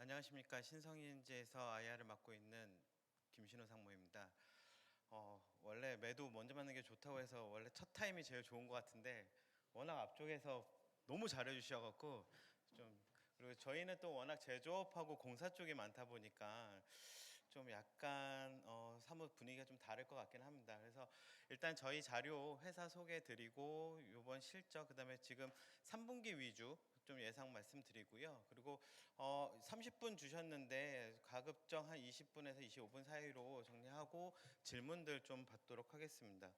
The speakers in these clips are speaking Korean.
안녕하십니까. 신성인지에서 IR을 맡고 있는 김신호 상무입니다. 원래 매도 먼저 맞는 게 좋다고 해서 원래 첫 타임이 제일 좋은 것 같은데 워낙 앞쪽에서 너무 잘해주셔갖고 좀, 그리고 저희는 또 워낙 제조업하고 공사 쪽이 많다 보니까 좀 약간 사뭇 분위기가 좀 다를 것 같긴 합니다. 그래서 일단 저희 자료 회사 소개 드리고 요번 실적, 그다음에 지금 3분기 위주 좀 예상 말씀드리고요. 그리고 30분 주셨는데 가급적 한 20분에서 25분 사이로 정리하고 질문들 좀 받도록 하겠습니다.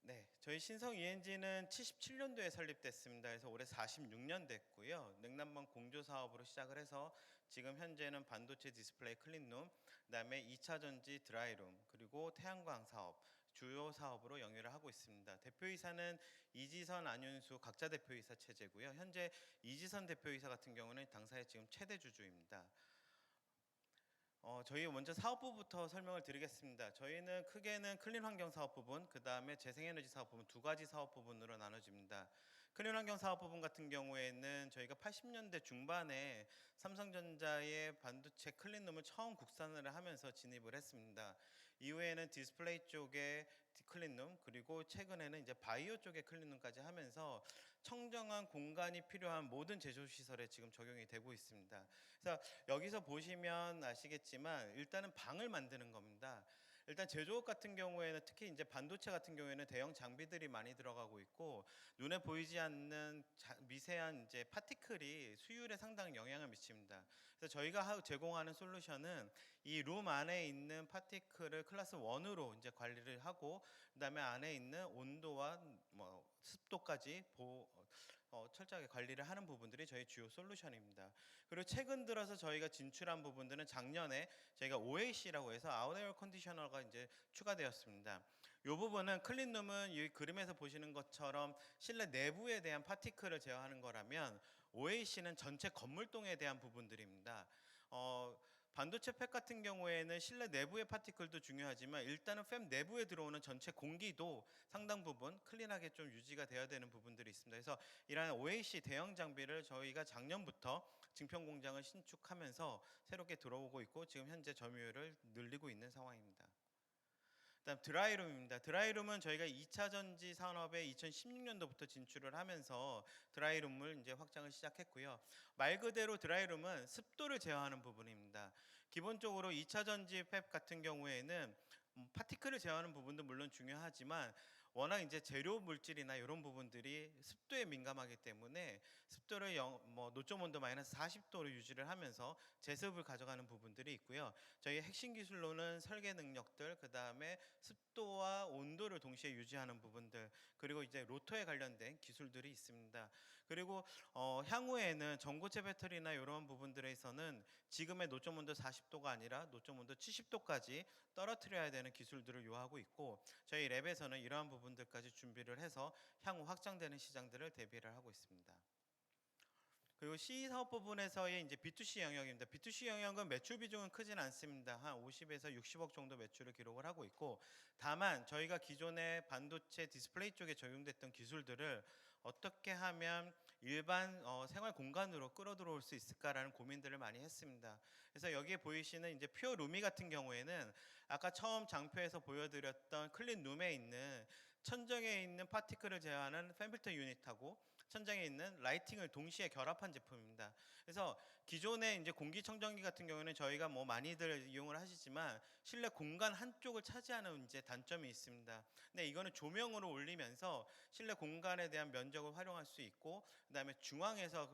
네, 저희 신성 ENG는 77년도에 설립됐습니다. 그래서 올해 46년 됐고요. 냉난방 공조 사업으로 시작을 해서 지금 현재는 반도체 디스플레이 클린룸, 그다음에 2차 전지 드라이룸, 그리고 태양광 사업 주요 사업으로 영위를 하고 있습니다. 대표이사는 이지선, 안윤수 각자 대표이사 체제고요. 현재 이지선 대표이사 같은 경우는 당사의 지금 최대 주주입니다. 저희 먼저 사업부부터 설명을 드리겠습니다. 저희는 크게는 클린 환경 사업 부분, 그 다음에 재생에너지 사업 부분 두 가지 사업 부분으로 나눠집니다. 클린 환경 사업 부분 같은 경우에는 저희가 80년대 중반에 삼성전자의 반도체 클린룸을 처음 국산을 하면서 진입을 했습니다. 이후에는 디스플레이 쪽에 클린룸, 그리고 최근에는 이제 바이오 쪽의 클린룸까지 하면서 청정한 공간이 필요한 모든 제조 시설에 지금 적용이 되고 있습니다. 그래서 여기서 보시면 아시겠지만 일단은 방을 만드는 겁니다. 일단 제조업 같은 경우에는 특히 이제 반도체 같은 경우에는 대형 장비들이 많이 들어가고 있고 눈에 보이지 않는 미세한 이제 파티클이 수율에 상당히 영향을 미칩니다. 그래서 저희가 제공하는 솔루션은 이 룸 안에 있는 파티클을 클래스 1으로 이제 관리를 하고, 그다음에 안에 있는 온도와 뭐 습도까지 철저하게 관리를 하는 부분들이 저희 주요 솔루션입니다. 그리고 최근 들어서 저희가 진출한 부분들은 작년에 저희가 OAC라고 해서 아웃에어 컨디셔너가 이제 추가되었습니다. 이 부분은 클린룸은 이 그림에서 보시는 것처럼 실내 내부에 대한 파티클을 제어하는 거라면 OAC는 전체 건물동에 대한 부분들입니다. 반도체 팩 같은 경우에는 실내 내부의 파티클도 중요하지만 일단은 팹 내부에 들어오는 전체 공기도 상당 부분 클린하게 좀 유지가 되어야 되는 부분들이 있습니다. 그래서 이러한 OAC 대형 장비를 저희가 작년부터 증평 공장을 신축하면서 새롭게 들어오고 있고 지금 현재 점유율을 늘리고 있는 상황입니다. 그다음 드라이룸입니다. 드라이룸은 저희가 2차 전지 산업에 2016년도부터 진출을 하면서 드라이룸을 이제 확장을 시작했고요. 말 그대로 드라이룸은 습도를 제어하는 부분입니다. 기본적으로 2차 전지 팹 같은 경우에는 파티클을 제어하는 부분도 물론 중요하지만 워낙 이제 재료 물질이나 이런 부분들이 습도에 민감하기 때문에 습도를 노점 온도 마이너스 40도로 유지를 하면서 제습을 가져가는 부분들이 있고요. 저희 핵심 기술로는 설계 능력들, 그 다음에 습도와 온도를 동시에 유지하는 부분들, 그리고 이제 로터에 관련된 기술들이 있습니다. 그리고 향후에는 전고체 배터리나 이런 부분들에서는 지금의 노점 온도 40도가 아니라 노점 온도 70도까지 떨어뜨려야 되는 기술들을 요하고 있고 저희 랩에서는 이러한 부분들까지 준비를 해서 향후 확장되는 시장들을 대비를 하고 있습니다. 그리고 C 사업 부분에서의 이제 B2C 영역입니다. B2C 영역은 매출 비중은 크진 않습니다. 한 50에서 60억 정도 매출을 기록을 하고 있고, 다만 저희가 기존의 반도체 디스플레이 쪽에 적용됐던 기술들을 어떻게 하면 일반 생활 공간으로 끌어들어올 수 있을까라는 고민들을 많이 했습니다. 그래서 여기에 보이시는 이제 퓨어 루미 같은 경우에는 아까 처음 장표에서 보여드렸던 클린 룸에 있는 천정에 있는 파티클을 제어하는 팬필터 유닛하고 천장에 있는 라이팅을 동시에 결합한 제품입니다. 그래서 기존의 이제 공기청정기 같은 경우는 저희가 뭐 많이들 이용을 하시지만 실내 공간 한쪽을 차지하는 이제 단점이 있습니다. 근데 이거는 조명으로 올리면서 실내 공간에 대한 면적을 활용할 수 있고, 그다음에 중앙에서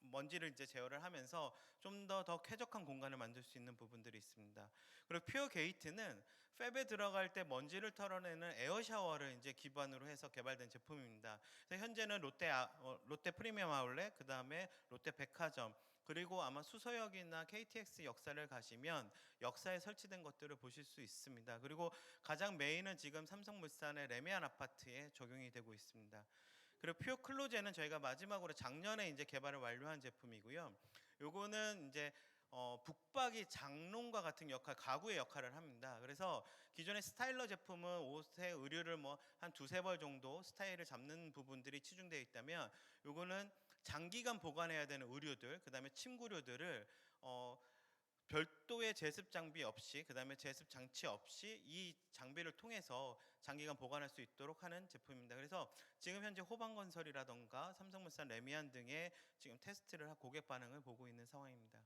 먼지를 이제 제어를 하면서 좀 더 쾌적한 공간을 만들 수 있는 부분들이 있습니다. 그리고 퓨어 게이트는 팹에 들어갈 때 먼지를 털어내는 에어 샤워를 이제 기반으로 해서 개발된 제품입니다. 그래서 현재는 롯데 프리미엄 아울렛, 그 다음에 롯데 백화점, 그리고 아마 수서역이나 KTX 역사를 가시면 역사에 설치된 것들을 보실 수 있습니다. 그리고 가장 메인은 지금 삼성물산의 레미안 아파트에 적용이 되고 있습니다. 그리고 퓨어 클로제는 저희가 마지막으로 작년에 이제 개발을 완료한 제품이고요. 요거는 이제 북박이 장롱과 같은 역할, 가구의 역할을 합니다. 그래서 기존의 스타일러 제품은 옷의 의류를 뭐 한 두세 벌 정도 스타일을 잡는 부분들이 치중되어 있다면 요거는 장기간 보관해야 되는 의류들, 그다음에 침구류들을 어 별도의 제습 장비 없이, 그다음에 제습 장치 없이 이 장비를 통해서 장기간 보관할 수 있도록 하는 제품입니다. 그래서 지금 현재 호방건설이라든가 삼성물산, 레미안 등의 지금 테스트를 하고 고객 반응을 보고 있는 상황입니다.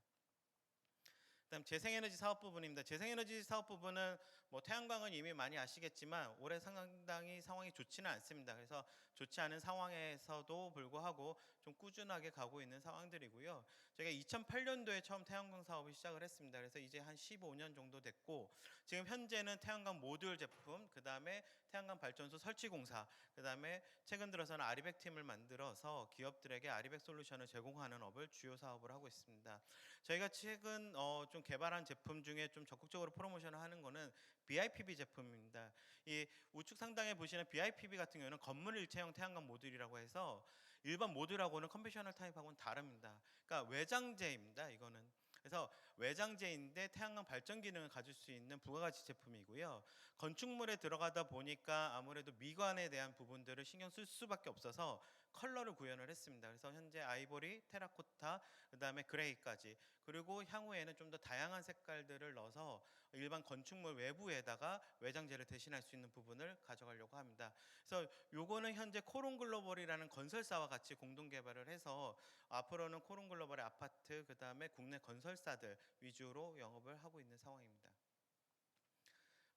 그다음 재생에너지 사업 부분입니다. 재생에너지 사업 부분은 뭐 태양광은 이미 많이 아시겠지만 올해 상당히 상황이 좋지는 않습니다. 그래서 좋지 않은 상황에서도 불구하고 좀 꾸준하게 가고 있는 상황들이고요. 저희가 2008년도에 처음 태양광 사업을 시작을 했습니다. 그래서 이제 한 15년 정도 됐고 지금 현재는 태양광 모듈 제품, 그다음에 태양광 발전소 설치 공사, 그다음에 최근 들어서는 아리백 팀을 만들어서 기업들에게 아리백 솔루션을 제공하는 업을 주요 사업을 하고 있습니다. 저희가 최근 좀 개발한 제품 중에 좀 적극적으로 프로모션을 하는 거는 BIPV 제품입니다. 이 우측 상단에 보시는 BIPV 같은 경우는 건물 일체형 태양광 모듈이라고 해서 일반 모듈하고는 컨벤셔널 타입하고는 다릅니다. 그러니까 외장재입니다. 이거는. 그래서 외장재인데 태양광 발전 기능을 가질 수 있는 부가가치 제품이고요. 건축물에 들어가다 보니까 아무래도 미관에 대한 부분들을 신경 쓸 수밖에 없어서 컬러를 구현을 했습니다. 그래서 현재 아이보리, 테라코타, 그다음에 그레이까지, 그리고 향후에는 좀 더 다양한 색깔들을 넣어서 일반 건축물 외부에다가 외장재를 대신할 수 있는 부분을 가져가려고 합니다. 그래서 요거는 현재 코론 글로벌이라는 건설사와 같이 공동 개발을 해서 앞으로는 코론 글로벌의 아파트, 그다음에 국내 건설사들 위주로 영업을 하고 있는 상황입니다.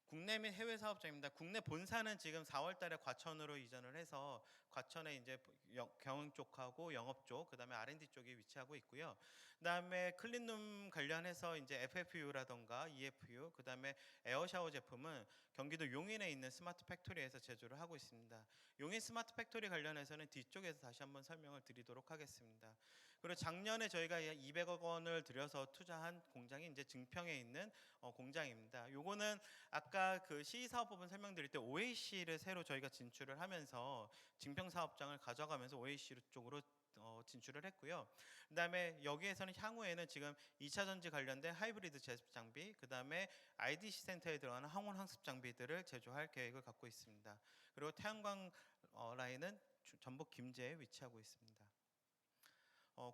국내 및 해외 사업자입니다. 국내 본사는 지금 4월 달에 과천으로 이전을 해서 과천에 이제 경영 쪽하고 영업 쪽, 그다음에 R&D 쪽이 위치하고 있고요. 그다음에 클린룸 관련해서 이제 FFU라던가 EFU, 그다음에 에어샤워 제품은 경기도 용인에 있는 스마트 팩토리에서 제조를 하고 있습니다. 용인 스마트 팩토리 관련해서는 뒤쪽에서 다시 한번 설명을 드리도록 하겠습니다. 그리고 작년에 저희가 200억 원을 들여서 투자한 공장이 이제 증평에 있는 공장입니다. 요거는 아까 그 시사업부분 설명드릴 때 OAC를 새로 저희가 진출을 하면서 증평 사업장을 가져가면서 OAC 쪽으로 진출을 했고요. 그다음에 여기에서는 향후에는 지금 2차 전지 관련된 하이브리드 제습 장비, 그다음에 IDC 센터에 들어가는 항온 항습 장비들을 제조할 계획을 갖고 있습니다. 그리고 태양광 라인은 전북 김제에 위치하고 있습니다.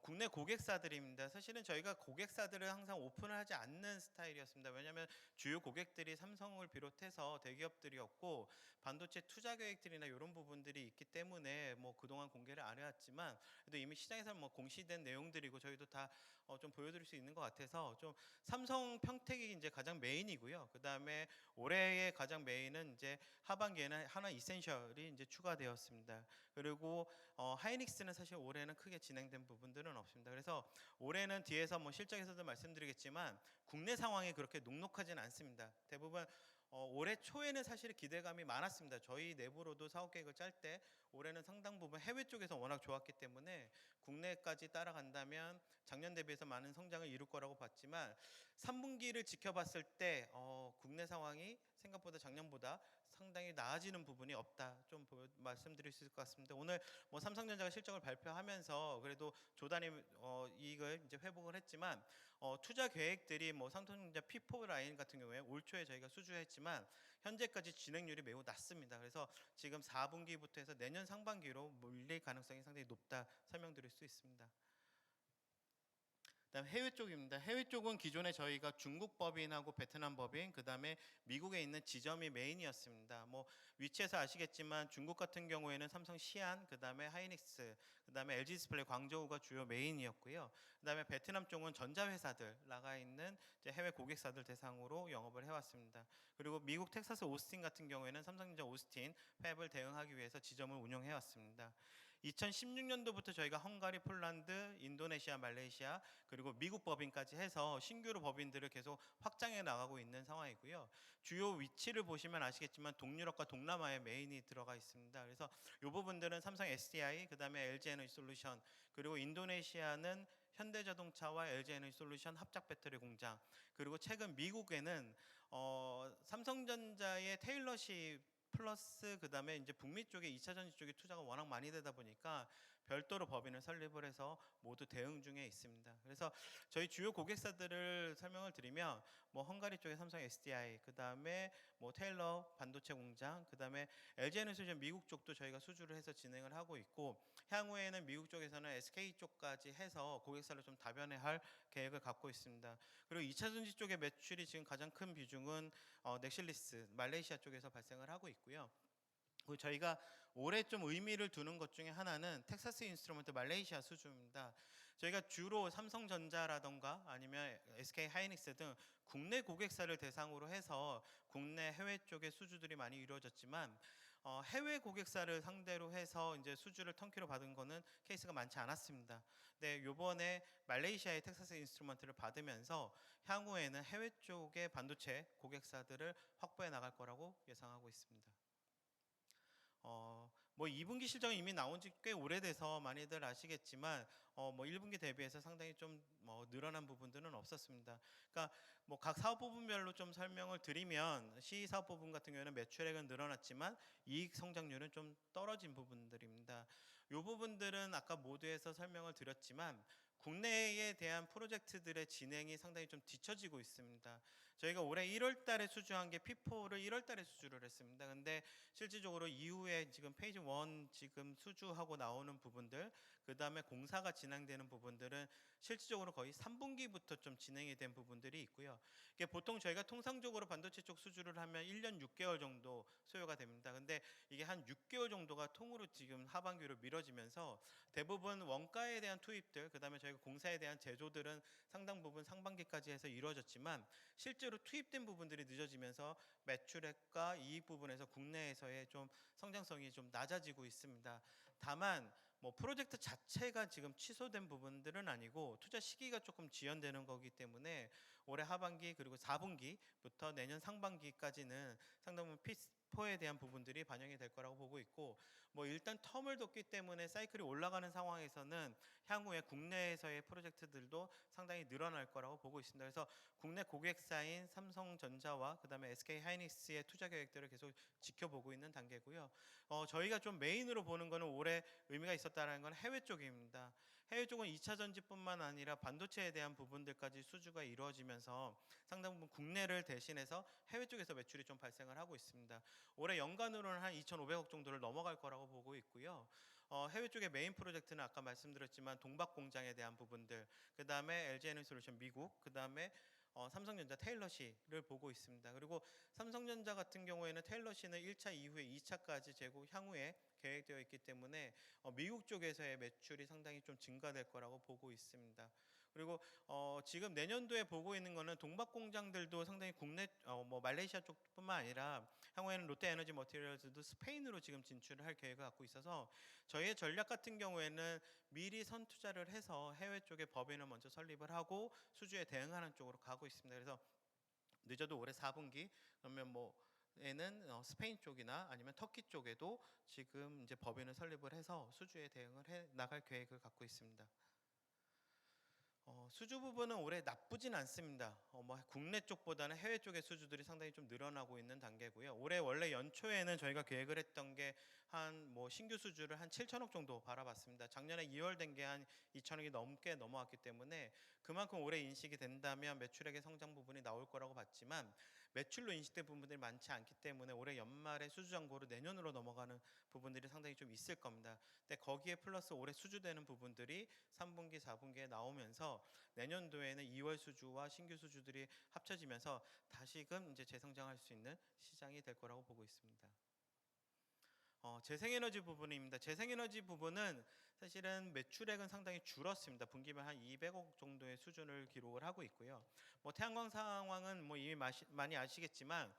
국내 고객사들입니다. 사실은 저희가 고객사들을 항상 오픈을 하지 않는 스타일이었습니다. 왜냐하면 주요 고객들이 삼성을 비롯해서 대기업들이었고 반도체 투자 계획들이나 이런 부분들이 있기 때문에 뭐 그동안 공개를 안 해왔지만 그래도 이미 시장에서 뭐 공시된 내용들이고 저희도 다 좀 보여드릴 수 있는 것 같아서 좀 삼성 평택이 이제 가장 메인이고요. 그 다음에 올해의 가장 메인은 이제 하반기에는 하나 이센셜이 이제 추가되었습니다. 그리고 하이닉스는 사실 올해는 크게 진행된 부분들은 없습니다. 그래서 올해는 뒤에서 뭐 실적에서도 말씀드리겠지만 국내 상황이 그렇게 녹록하지는 않습니다. 대부분 올해 초에는 사실 기대감이 많았습니다. 저희 내부로도 사업 계획을 짤 때 올해는 상당 부분 해외 쪽에서 워낙 좋았기 때문에 국내까지 따라간다면 작년 대비해서 많은 성장을 이룰 거라고 봤지만 3분기를 지켜봤을 때 국내 상황이 생각보다 작년보다 상당히 나아지는 부분이 없다, 좀 말씀드릴 수 있을 것 같습니다. 오늘 뭐 삼성전자가 실적을 발표하면서 그래도 조단위 이익을 이제 회복을 했지만 투자 계획들이 뭐 삼성전자 P4 라인 같은 경우에 올 초에 저희가 수주했지만 현재까지 진행률이 매우 낮습니다. 그래서 지금 4분기부터 해서 내년 상반기로 밀릴 가능성이 상당히 높다 설명드릴 수 있습니다. 그다음 해외 쪽입니다. 해외 쪽은 기존에 저희가 중국 법인하고 베트남 법인, 그다음에 미국에 있는 지점이 메인이었습니다. 뭐 위치에서 아시겠지만 중국 같은 경우에는 삼성 시안, 그다음에 하이닉스, 그다음에 LG 디스플레이 광저우가 주요 메인이었고요. 그다음에 베트남 쪽은 전자회사들 나가 있는 이제 해외 고객사들 대상으로 영업을 해왔습니다. 그리고 미국 텍사스 오스틴 같은 경우에는 삼성전자 오스틴 팹을 대응하기 위해서 지점을 운영해왔습니다. 2016년도부터 저희가 헝가리, 폴란드, 인도네시아, 말레이시아, 그리고 미국 법인까지 해서 신규로 법인들을 계속 확장해 나가고 있는 상황이고요. 주요 위치를 보시면 아시겠지만 동유럽과 동남아에 메인이 들어가 있습니다. 그래서 이 부분들은 삼성 SDI, 그다음에 LG 에너지 솔루션, 그리고 인도네시아는 현대자동차와 LG 에너지 솔루션 합작 배터리 공장, 그리고 최근 미국에는 삼성전자의 테일러십 플러스 그다음에 이제 북미 쪽에 2차 전지 쪽에 투자가 워낙 많이 되다 보니까 별도로 법인을 설립을 해서 모두 대응 중에 있습니다. 그래서 저희 주요 고객사들을 설명을 드리면 뭐 헝가리 쪽에 삼성 SDI, 그다음에 뭐 테일러 반도체 공장, 그다음에 LG에너지 미국 쪽도 저희가 수주를 해서 진행을 하고 있고, 향후에는 미국 쪽에서는 SK 쪽까지 해서 고객사를 좀 다변화할 계획을 갖고 있습니다. 그리고 2차 전지 쪽의 매출이 지금 가장 큰 비중은 넥실리스 말레이시아 쪽에서 발생을 하고 있고요. 그리고 저희가 올해 좀 의미를 두는 것 중에 하나는 텍사스 인스트루먼트 말레이시아 수주입니다. 저희가 주로 삼성전자라던가 아니면 SK 하이닉스 등 국내 고객사를 대상으로 해서 국내 해외 쪽의 수주들이 많이 이루어졌지만, 해외 고객사를 상대로 해서 이제 수주를 턴키로 받은 거는 케이스가 많지 않았습니다. 네, 요번에 말레이시아의 텍사스 인스트루먼트를 받으면서 향후에는 해외 쪽의 반도체 고객사들을 확보해 나갈 거라고 예상하고 있습니다. 뭐 2분기 실적이 이미 나온 지 꽤 오래돼서 많이들 아시겠지만, 뭐 1분기 대비해서 상당히 좀 뭐 늘어난 부분들은 없었습니다. 그러니까 뭐 각 사업 부분별로 좀 설명을 드리면, C 사업 부분 같은 경우에는 매출액은 늘어났지만 이익 성장률은 좀 떨어진 부분들입니다. 이 부분들은 아까 모두에서 설명을 드렸지만 국내에 대한 프로젝트들의 진행이 상당히 좀 뒤처지고 있습니다. 저희가 올해 1월 달에 수주한 게 P4를 1월 달에 수주를 했습니다. 근데 실질적으로 이후에 지금 페이지 1 지금 수주하고 나오는 부분들, 그다음에 공사가 진행되는 부분들은 실질적으로 거의 3분기부터 좀 진행이 된 부분들이 있고요. 이게 보통 저희가 통상적으로 반도체 쪽 수주를 하면 1년 6개월 정도 소요가 됩니다. 근데 이게 한 6개월 정도가 통으로 지금 하반기로 미뤄지면서 대부분 원가에 대한 투입들, 그다음에 저희가 공사에 대한 제조들은 상당 부분 상반기까지 해서 이루어졌지만, 실제로 투입된 부분들이 늦어지면서 매출액과 이익 부분에서 국내에서의 좀 성장성이 좀 낮아지고 있습니다. 다만 뭐 프로젝트 자체가 지금 취소된 부분들은 아니고 투자 시기가 조금 지연되는 거기 때문에 올해 하반기 그리고 4분기부터 내년 상반기까지는 상당 부분 P4에 대한 부분들이 반영이 될 거라고 보고 있고, 뭐 일단 텀을 뒀기 때문에 사이클이 올라가는 상황에서는 향후에 국내에서의 프로젝트들도 상당히 늘어날 거라고 보고 있습니다. 그래서 국내 고객사인 삼성전자와 그다음에 SK 하이닉스의 투자 계획들을 계속 지켜보고 있는 단계고요. 저희가 좀 메인으로 보는 거는 올해 의미가 있었다는 건 해외 쪽입니다. 해외 쪽은 2차 전지뿐만 아니라 반도체에 대한 부분들까지 수주가 이루어지면서 상당 부분 국내를 대신해서 해외 쪽에서 매출이 좀 발생을 하고 있습니다. 올해 연간으로는 한 2,500억 정도를 넘어갈 거라고 보고 있고요. 해외 쪽의 메인 프로젝트는 아까 말씀드렸지만 동박 공장에 대한 부분들, 그 다음에 LG에너지솔루션 미국, 그 다음에 삼성전자 테일러시를 보고 있습니다. 그리고 삼성전자 같은 경우에는 테일러시는 1차 이후에 2차까지 재고 향후에 계획되어 있기 때문에 미국 쪽에서의 매출이 상당히 좀 증가될 거라고 보고 있습니다. 그리고 지금 내년도에 보고 있는 거는 동박 공장들도 상당히 국내 뭐 말레이시아 쪽뿐만 아니라 향후에는 롯데에너지 머티리얼즈도 스페인으로 지금 진출을 할 계획을 갖고 있어서, 저희의 전략 같은 경우에는 미리 선투자를 해서 해외 쪽에 법인을 먼저 설립을 하고 수주에 대응하는 쪽으로 가고 있습니다. 그래서 늦어도 올해 4분기 그러면 뭐 에는 스페인 쪽이나 아니면 터키 쪽에도 지금 이제 법인을 설립을 해서 수주에 대응을 해 나갈 계획을 갖고 있습니다. 수주 부분은 올해 나쁘진 않습니다. 뭐 국내 쪽보다는 해외 쪽의 수주들이 상당히 좀 늘어나고 있는 단계고요. 올해 원래 연초에는 저희가 계획을 했던 게 한 뭐 신규 수주를 한 7천억 정도 바라봤습니다. 작년에 2월 된 게 한 2천억이 넘게 넘어왔기 때문에 그만큼 올해 인식이 된다면 매출액의 성장 부분이 나올 거라고 봤지만, 매출로 인식된 부분들이 많지 않기 때문에 올해 연말에 수주 정보로 내년으로 넘어가는 부분들이 상당히 좀 있을 겁니다. 근데 거기에 플러스 올해 수주되는 부분들이 3분기, 4분기에 나오면서 내년도에는 2월 수주와 신규 수주들이 합쳐지면서 다시금 이제 재성장할 수 있는 시장이 될 거라고 보고 있습니다. 재생에너지 부분입니다. 재생에너지 부분은 사실은 매출액은 상당히 줄었습니다. 분기별 한 200억 정도의 수준을 기록을 하고 있고요. 뭐 태양광 상황은 뭐 이미 많이 아시겠지만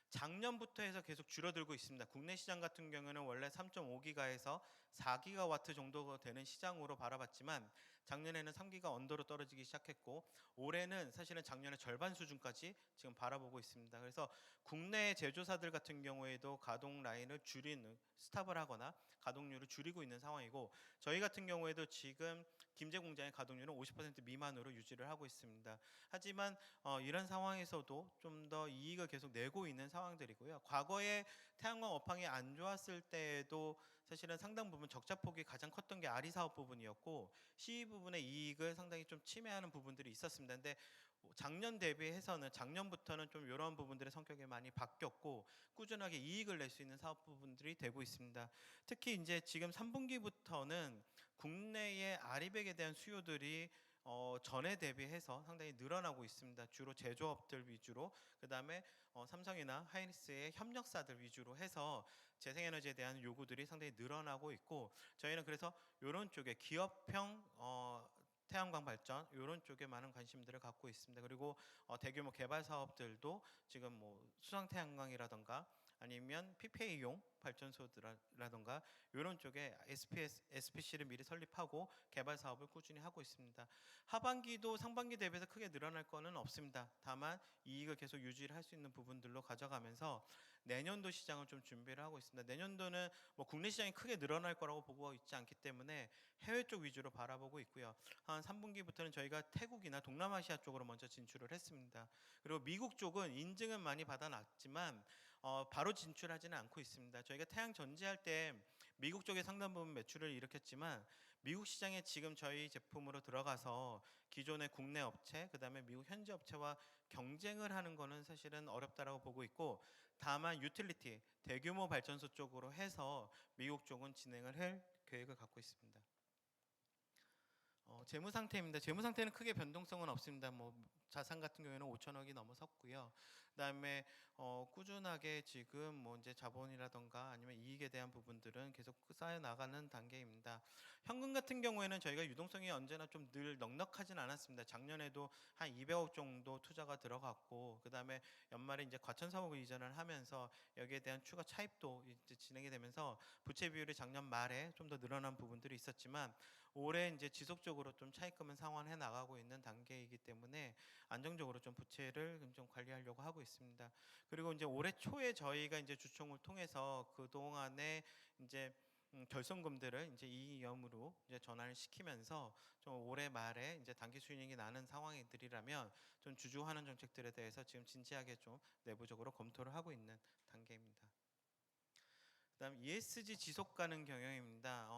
작년부터 해서 계속 줄어들고 있습니다. 국내 시장 같은 경우는 원래 3.5기가에서 4기가와트 정도 되는 시장으로 바라봤지만 작년에는 3기가 언더로 떨어지기 시작했고, 올해는 사실은 작년의 절반 수준까지 지금 바라보고 있습니다. 그래서 국내 제조사들 같은 경우에도 가동 라인을 줄이는, 스탑을 하거나 가동률을 줄이고 있는 상황이고, 저희 같은 경우에도 지금 김제 공장의 가동률은 50% 미만으로 유지를 하고 있습니다. 하지만 이런 상황에서도 좀 더 이익을 계속 내고 있는 상황들이고요. 과거에 태양광 업황이 안 좋았을 때에도 사실은 상당 부분 적자 폭이 가장 컸던 게 아리 사업 부분이었고 CE 부분의 이익을 상당히 좀 침해하는 부분들이 있었습니다. 근데 작년 대비해서는 작년부터는 좀 이런 부분들의 성격이 많이 바뀌었고 꾸준하게 이익을 낼 수 있는 사업 부분들이 되고 있습니다. 특히 이제 지금 3분기부터는 국내의 아리백에 대한 수요들이 전에 대비해서 상당히 늘어나고 있습니다. 주로 제조업들 위주로, 그다음에 삼성이나 하이닉스의 협력사들 위주로 해서 재생에너지에 대한 요구들이 상당히 늘어나고 있고, 저희는 그래서 이런 쪽에 기업형 태양광 발전 이런 쪽에 많은 관심들을 갖고 있습니다. 그리고 대규모 개발 사업들도 지금 뭐 수상 태양광이라던가 아니면 PPA용 발전소라던가 이런 쪽에 SPC를 미리 설립하고 개발 사업을 꾸준히 하고 있습니다. 하반기도 상반기 대비해서 크게 늘어날 거는 없습니다. 다만 이익을 계속 유지를 할 수 있는 부분들로 가져가면서 내년도 시장을 좀 준비를 하고 있습니다. 내년도는 뭐 국내 시장이 크게 늘어날 거라고 보고 있지 않기 때문에 해외 쪽 위주로 바라보고 있고요. 한 3분기부터는 저희가 태국이나 동남아시아 쪽으로 먼저 진출을 했습니다. 그리고 미국 쪽은 인증은 많이 받아놨지만 바로 진출하지는 않고 있습니다. 저희가 태양 전지할 때 미국 쪽에 상당 부분 매출을 일으켰지만 미국 시장에 지금 저희 제품으로 들어가서 기존의 국내 업체, 그다음에 미국 현지 업체와 경쟁을 하는 거는 사실은 어렵다라고 보고 있고, 다만 유틸리티, 대규모 발전소 쪽으로 해서 미국 쪽은 진행을 할 계획을 갖고 있습니다. 재무 상태입니다. 재무 상태는 크게 변동성은 없습니다. 뭐 자산 같은 경우에는 5천억이 넘어섰고요. 그다음에 꾸준하게 지금 뭐 이제 자본이라던가 아니면 이익에 대한 부분들은 계속 쌓여 나가는 단계입니다. 현금 같은 경우에는 저희가 유동성이 언제나 좀 늘 넉넉하진 않았습니다. 작년에도 한 200억 정도 투자가 들어갔고, 그다음에 연말에 이제 과천 사옥을 이전을 하면서 여기에 대한 추가 차입도 이제 진행이 되면서 부채 비율이 작년 말에 좀 더 늘어난 부분들이 있었지만 올해 이제 지속적으로 좀 차입금은 상환해 나가고 있는 단계이기 때문에 안정적으로 좀 부채를 좀 관리하려고 하고 있습니다. 그리고 이제 올해 초에 저희가 이제 주총을 통해서 그 동안에 이제 결손금들을 이제 이익염으로 이제 전환을 시키면서 좀 올해 말에 이제 단기 수익이 나는 상황들이라면 좀 주주환원 정책들에 대해서 지금 진지하게 좀 내부적으로 검토를 하고 있는 단계입니다. 그다음 ESG 지속 가능 경영입니다.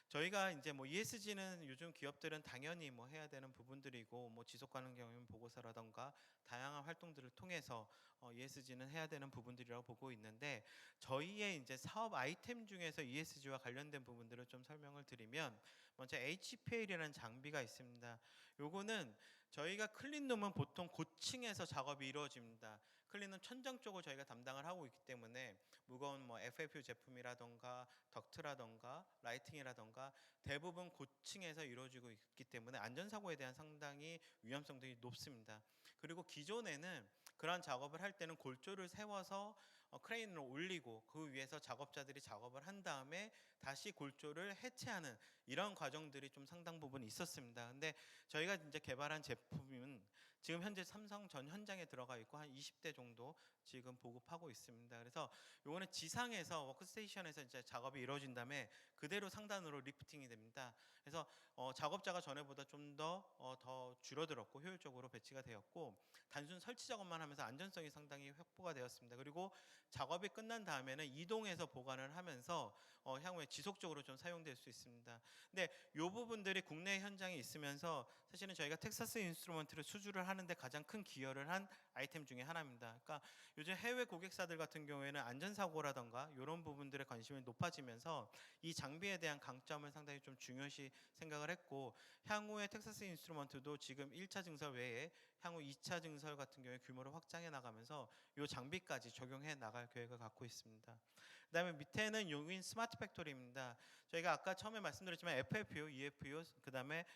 저희가 이제 뭐 ESG는 요즘 기업들은 당연히 뭐 해야 되는 부분들이고, 뭐 지속 가능 경영 보고서라던가 다양한 활동들을 통해서 ESG는 해야 되는 부분들이라고 보고 있는데, 저희의 이제 사업 아이템 중에서 ESG와 관련된 부분들을 좀 설명을 드리면, 먼저 HPL이라는 장비가 있습니다. 요거는 저희가 클린룸은 보통 고층에서 작업이 이루어집니다. 클린룸 천장 쪽을 저희가 담당을 하고 있기 때문에 무거운 뭐 FFU 제품이라던가 덕트라던가 라이팅이라던가 대부분 고층에서 이루어지고 있기 때문에 안전사고에 대한 상당히 위험성들이 높습니다. 그리고 기존에는 그런 작업을 할 때는 골조를 세워서 크레인으로 올리고 그 위에서 작업자들이 작업을 한 다음에 다시 골조를 해체하는 이런 과정들이 좀 상당 부분 있었습니다. 근데 저희가 이제 개발한 제품은 지금 현재 삼성 전 현장에 들어가 있고 한 20대 정도 지금 보급하고 있습니다. 그래서 요거는 지상에서 워크스테이션에서 이제 작업이 이루어진 다음에 그대로 상단으로 리프팅이 됩니다. 그래서 작업자가 전에보다 좀 더 줄어들었고 효율적으로 배치가 되었고, 단순 설치 작업만 하면서 안전성이 상당히 확보가 되었습니다. 그리고 작업이 끝난 다음에는 이동해서 보관을 하면서 향후에 지속적으로 좀 사용될 수 있습니다. 근데 이 부분들이 국내 현장에 있으면서 사실은 저희가 텍사스 인스트루먼트를 수주를 하는데 가장 큰 기여를 한 아이템 중에 하나입니다. 그러니까 요즘 해외 고객사들 같은 경우에는 안전사고라던가 이런 부분들에 관심이 높아지면서 이 장비에 대한 강점을 상당히 좀 중요시 생각을 했고, 향후에 텍사스 인스트루먼트도 지금 1차 증설 외에 향후 2차 증설 같은 경우에 규모를 확장해 나가면서 이 장비까지 적용해 나갈 계획을 갖고 있습니다. 그다음에 밑에는 용인 스마트 팩토리입니다. 저희가 아까 처음에 말씀드렸지만 FFU, EFU, 그다음에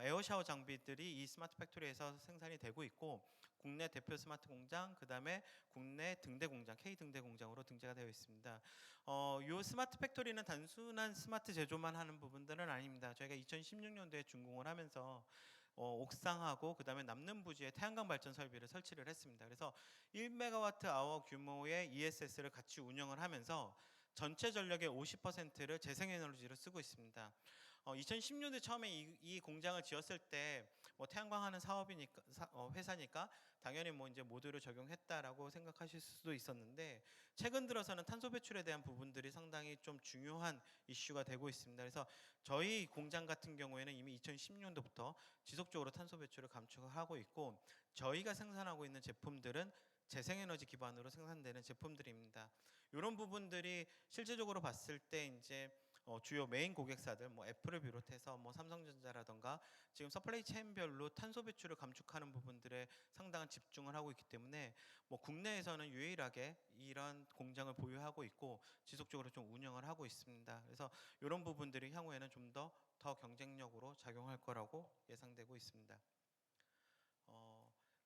에어샤워 장비들이 이 스마트 팩토리에서 생산이 되고 있고, 국내 대표 스마트 공장, 그다음에 국내 등대 공장, K 등대 공장으로 등재가 되어 있습니다. 이 스마트 팩토리는 단순한 스마트 제조만 하는 부분들은 아닙니다. 저희가 2016년도에 준공을 하면서 옥상하고 그다음에 남는 부지에 태양광 발전 설비를 설치를 했습니다. 그래서 1메가와트 아워 규모의 ESS를 같이 운영을 하면서 전체 전력의 50%를 재생에너지로 쓰고 있습니다. 2010년도에 처음에 이 공장을 지었을 때 뭐 태양광 하는 사업이니까 회사니까 당연히 뭐 이제 모듈을 적용했다라고 생각하실 수도 있었는데 최근 들어서는 탄소 배출에 대한 부분들이 상당히 좀 중요한 이슈가 되고 있습니다. 그래서 저희 공장 같은 경우에는 이미 2010년도부터 지속적으로 탄소 배출을 감축을 하고 있고 저희가 생산하고 있는 제품들은 재생에너지 기반으로 생산되는 제품들입니다. 이런 부분들이 실질적으로 봤을 때 이제 주요 메인 고객사들 뭐 애플을 비롯해서 뭐 삼성전자라던가 지금 서플라이 체인별로 탄소 배출을 감축하는 부분들에 상당한 집중을 하고 있기 때문에 뭐 국내에서는 유일하게 이런 공장을 보유하고 있고 지속적으로 좀 운영을 하고 있습니다. 그래서 이런 부분들이 향후에는 좀 더 경쟁력으로 작용할 거라고 예상되고 있습니다.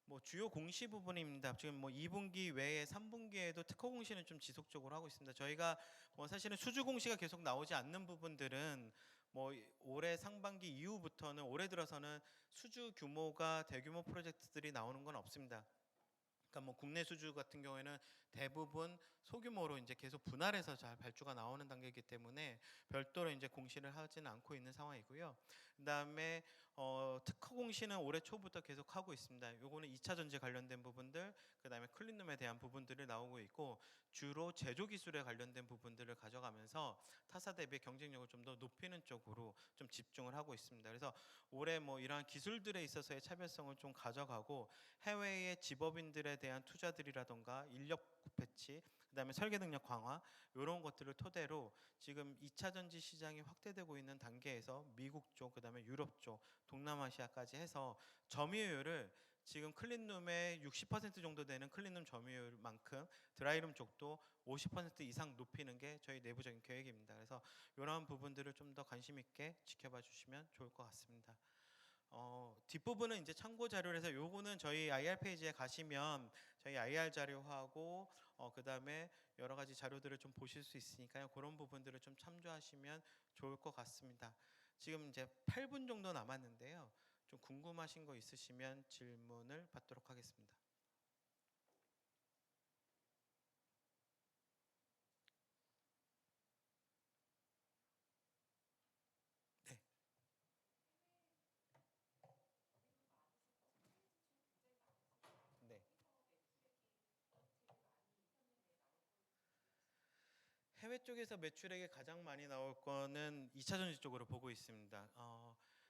뭐 주요 공시 부분입니다. 지금 뭐 2분기 외에 3분기에도 특허 공시는 좀 지속적으로 하고 있습니다. 저희가 뭐 사실은 수주 공시가 계속 나오지 않는 부분들은 뭐 올해 상반기 이후부터는 올해 들어서는 수주 규모가 대규모 프로젝트들이 나오는 건 없습니다. 그러니까 뭐 국내 수주 같은 경우에는 대부분 소규모로 이제 계속 분할해서 잘 발주가 나오는 단계이기 때문에 별도로 이제 공시를 하지는 않고 있는 상황이고요. 그다음에 특허 공시는 올해 초부터 계속 하고 있습니다. 요거는 2차 전지 관련된 부분들, 그다음에 클린룸에 대한 부분들을 나오고 있고 주로 제조 기술에 관련된 부분들을 가져가면서 타사 대비 경쟁력을 좀 더 높이는 쪽으로 좀 집중을 하고 있습니다. 그래서 올해 뭐 이러한 기술들에 있어서의 차별성을 좀 가져가고 해외의 지법인들에 대한 투자들이라던가 인력 배치, 그다음에 설계 능력 강화 이런 것들을 토대로 지금 2차 전지 시장이 확대되고 있는 단계에서 미국 쪽, 그다음에 유럽 쪽, 동남아시아까지 해서 점유율을 지금 클린룸의 60% 정도 되는 클린룸 점유율만큼 드라이룸 쪽도 50% 이상 높이는 게 저희 내부적인 계획입니다. 그래서 이러한 부분들을 좀 더 관심 있게 지켜봐 주시면 좋을 것 같습니다. 뒷부분은 이제 참고 자료라서 요거는 저희 IR 페이지에 가시면 저희 IR 자료하고 그다음에 여러 가지 자료들을 좀 보실 수 있으니까요. 그런 부분들을 좀 참조하시면 좋을 것 같습니다. 지금 이제 8분 정도 남았는데요. 좀 궁금하신 거 있으시면 질문을 받도록 하겠습니다. 네. 네. 해외 쪽에서 매출액이 가장 많이 나올 거는 2차 전지 쪽으로 보고 있습니다.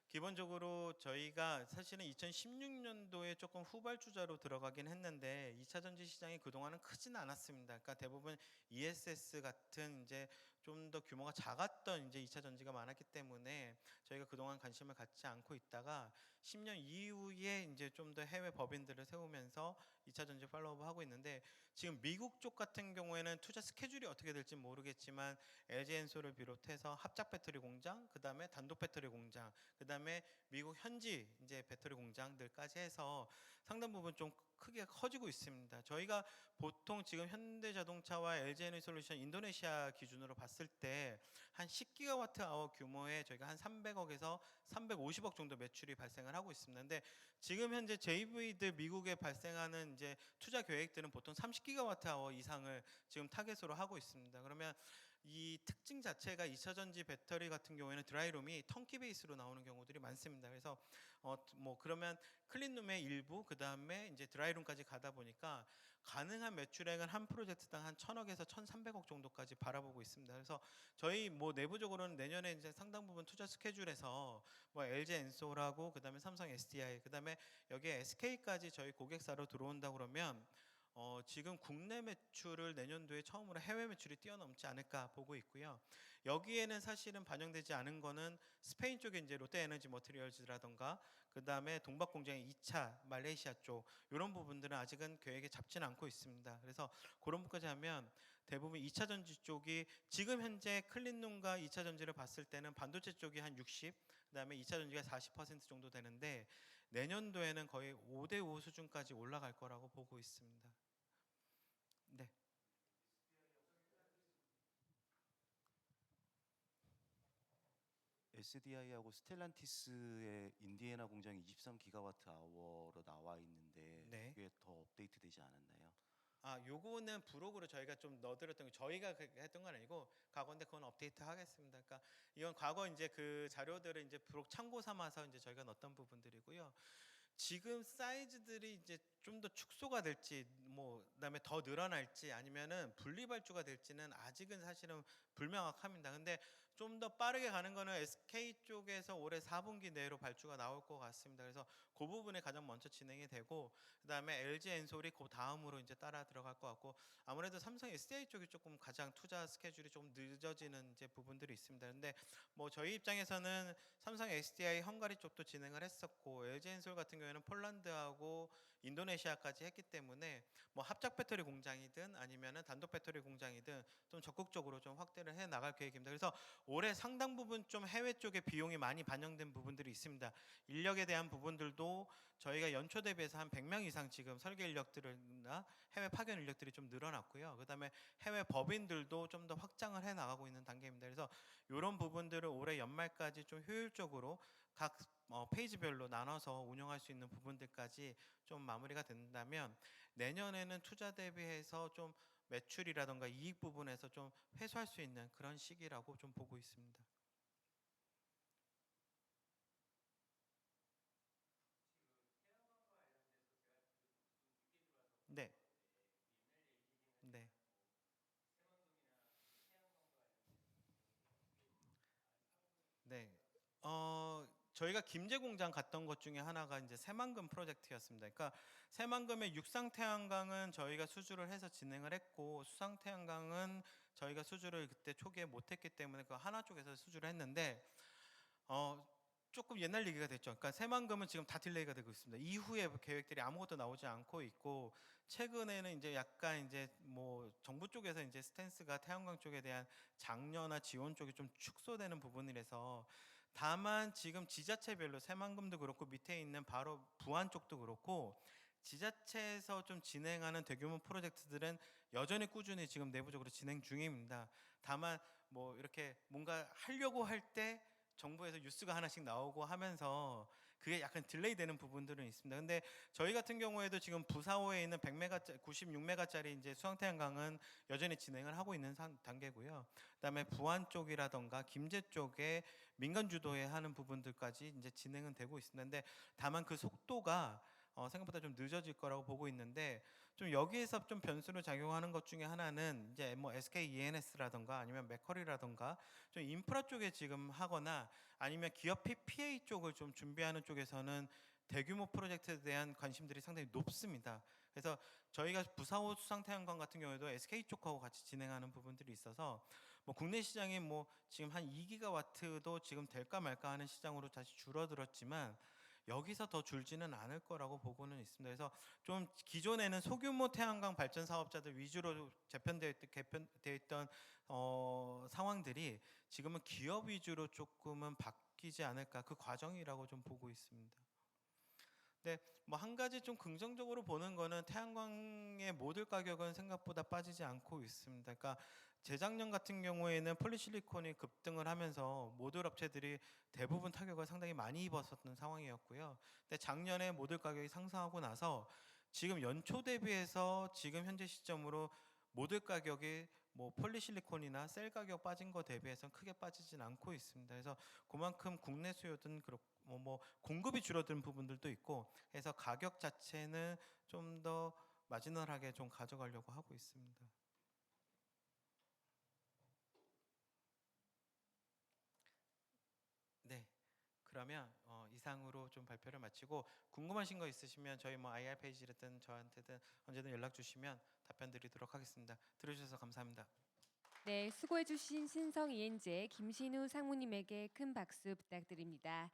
기본적으로 저희가 사실은 2016년도에 조금 후발주자로 들어가긴 했는데 2차 전지 시장이 그동안은 크지는 않았습니다. 그러니까 대부분 ESS 같은 이제 좀 더 규모가 작았던 이제 2차 전지가 많았기 때문에 저희가 그동안 관심을 갖지 않고 있다가 10년 이후에 이제 좀 더 해외 법인들을 세우면서 2차 전지 팔로우업 하고 있는데 지금 미국 쪽 같은 경우에는 투자 스케줄이 어떻게 될지 모르겠지만 LG 엔솔을 비롯해서 합작 배터리 공장, 그다음에 단독 배터리 공장, 그다음에 미국 현지 이제 배터리 공장들까지 해서 상당 부분 좀 크게 커지고 있습니다. 저희가 보통 지금 현대자동차와 LG에너지솔루션 인도네시아 기준으로 봤을 때 한 10기가와트 아워 규모의 저희가 한 300억에서 350억 정도 매출이 발생을 하고 있습니다. 근데 지금 현재 JV들 미국에 발생하는 이제 투자 계획들은 보통 30기가와트 아워 이상을 지금 타겟으로 하고 있습니다. 그러면 이 특징 자체가 2차 전지 배터리 같은 경우에는 드라이룸이 턴키 베이스로 나오는 경우들이 많습니다. 그래서 뭐 그러면 클린룸의 일부 그다음에 이제 드라이룸까지 가다 보니까 가능한 매출액은 한 프로젝트당 한 1,000억에서 1,300억 정도까지 바라보고 있습니다. 그래서 저희 뭐 내부적으로는 내년에 이제 상당 부분 투자 스케줄에서 뭐 LG 엔솔하고 그다음에 삼성 SDI 그다음에 여기에 SK까지 저희 고객사로 들어온다 그러면 지금 국내 매출을 내년도에 처음으로 해외 매출이 뛰어넘지 않을까 보고 있고요. 여기에는 사실은 반영되지 않은 거는 스페인 쪽에 이제 롯데에너지 머티리얼즈라던가 그다음에 동박공장의 2차 말레이시아 쪽 이런 부분들은 아직은 계획에 잡지는 않고 있습니다. 그래서 그런 부분까지 하면 대부분 2차 전지 쪽이 지금 현재 클린룸과 2차 전지를 봤을 때는 반도체 쪽이 한 60, 그다음에 2차 전지가 40% 정도 되는데 내년도에는 거의 5대5 수준까지 올라갈 거라고 보고 있습니다. 네. SDI하고 스텔란티스의 인디애나 공장이 23기가와트 아워로 나와 있는데 네. 그게 더 업데이트 되지 않았나요? 요거는 부록으로 저희가 좀 넣어드렸던 게 저희가 그렇게 했던 건 아니고 과거인데 그건 업데이트 하겠습니다. 그러니까 이건 과거 이제 그 자료들을 이제 부록 참고 삼아서 이제 저희가 넣었던 부분들이고요. 지금 사이즈들이 이제 좀 더 축소가 될지 뭐 그다음에 더 늘어날지 아니면은 분리발주가 될지는 아직은 사실은 불명확합니다. 근데 좀 더 빠르게 가는 거는 SK 쪽에서 올해 4분기 내로 발주가 나올 것 같습니다. 그래서 그 부분에 가장 먼저 진행이 되고 그다음에 LG 엔솔이 그 다음으로 이제 따라 들어갈 것 같고 아무래도 삼성 SDI 쪽이 조금 가장 투자 스케줄이 좀 늦어지는 이제 부분들이 있습니다. 근데 뭐 저희 입장에서는 삼성 SDI 헝가리 쪽도 진행을 했었고 LG 엔솔 같은 경우에는 폴란드하고 인도네시아까지 했기 때문에 뭐 합작 배터리 공장이든 아니면은 단독 배터리 공장이든 좀 적극적으로 좀 확대를 해 나갈 계획입니다. 그래서 올해 상당 부분 좀 해외 쪽에 비용이 많이 반영된 부분들이 있습니다. 인력에 대한 부분들도 저희가 연초 대비해서 한 100명 이상 지금 설계 인력들이나 해외 파견 인력들이 좀 늘어났고요. 그다음에 해외 법인들도 좀 더 확장을 해 나가고 있는 단계입니다. 그래서 이런 부분들을 올해 연말까지 좀 효율적으로 각 페이지별로 나눠서 운영할 수 있는 부분들까지 좀 마무리가 된다면 내년에는 투자 대비해서 좀 매출이라던가 이익 부분에서 좀 회수할 수 있는 그런 시기라고 좀 보고 있습니다. 네. 네. 네. 저희가 김제 공장 갔던 것 중에 하나가 이제 새만금 프로젝트였습니다. 그러니까 새만금의 육상 태양광은 저희가 수주를 해서 진행을 했고 수상 태양광은 저희가 수주를 그때 초기에 못했기 때문에 그 하나 쪽에서 수주를 했는데 어 조금 옛날 얘기가 됐죠. 그러니까 새만금은 지금 다 딜레이가 되고 있습니다. 이후에 계획들이 아무것도 나오지 않고 있고 최근에는 이제 약간 이제 뭐 정부 쪽에서 이제 스탠스가 태양광 쪽에 대한 장려나 지원 쪽이 좀 축소되는 부분이라서 다만 지금 지자체별로 새만금도 그렇고 밑에 있는 바로 부안 쪽도 그렇고 지자체에서 좀 진행하는 대규모 프로젝트들은 여전히 꾸준히 지금 내부적으로 진행 중입니다. 다만 뭐 이렇게 뭔가 하려고 할 때 정부에서 뉴스가 하나씩 나오고 하면서 그게 약간 딜레이 되는 부분들은 있습니다. 근데 저희 같은 경우에도 지금 부사호에 있는 100메가 96메가짜리 이제 수황태양광은 여전히 진행을 하고 있는 단계고요. 그다음에 부안 쪽이라던가 김제 쪽에 민간 주도에 하는 부분들까지 이제 진행은 되고 있습니다. 근데 다만 그 속도가 생각보다 좀 늦어질 거라고 보고 있는데 좀 여기에서 좀 변수로 작용하는 것 중에 하나는 이제 뭐 SK ENS라던가 아니면 맥커리라던가 좀 인프라 쪽에 지금 하거나 아니면 기업 PPA 쪽을 좀 준비하는 쪽에서는 대규모 프로젝트에 대한 관심들이 상당히 높습니다. 그래서 저희가 부사호 수상태양광 같은 경우에도 SK 쪽하고 같이 진행하는 부분들이 있어서 뭐 국내 시장이 뭐 지금 한 2기가와트도 지금 될까 말까 하는 시장으로 다시 줄어들었지만 여기서 더 줄지는 않을 거라고 보고는 있습니다. 그래서 좀 기존에는 소규모 태양광 발전 사업자들 위주로 개편되어 있던 상황들이 지금은 기업 위주로 조금은 바뀌지 않을까 그 과정이라고 좀 보고 있습니다. 네, 뭐 한 가지 좀 긍정적으로 보는 거는 태양광의 모듈 가격은 생각보다 빠지지 않고 있습니다. 그러니까 재작년 같은 경우에는 폴리실리콘이 급등을 하면서 모듈 업체들이 대부분 타격을 상당히 많이 입었었던 상황이었고요. 근데 작년에 모듈 가격이 상승하고 나서 지금 연초 대비해서 지금 현재 시점으로 모듈 가격이 뭐 폴리실리콘이나 셀 가격 빠진 거 대비해서 크게 빠지진 않고 있습니다. 그래서 그만큼 국내 수요든 그렇고 뭐 공급이 줄어든 부분들도 있고 해서 가격 자체는 좀 더 마지널하게 좀 가져가려고 하고 있습니다. 네. 그러면 이상으로 좀 발표를 마치고 궁금하신 거 있으시면 저희 뭐 IR 페이지든 저한테든 언제든 연락 주시면 답변 드리도록 하겠습니다. 들어주셔서 감사합니다. 네, 수고해주신 신성 이엔제 김신우 상무님에게 큰 박수 부탁드립니다.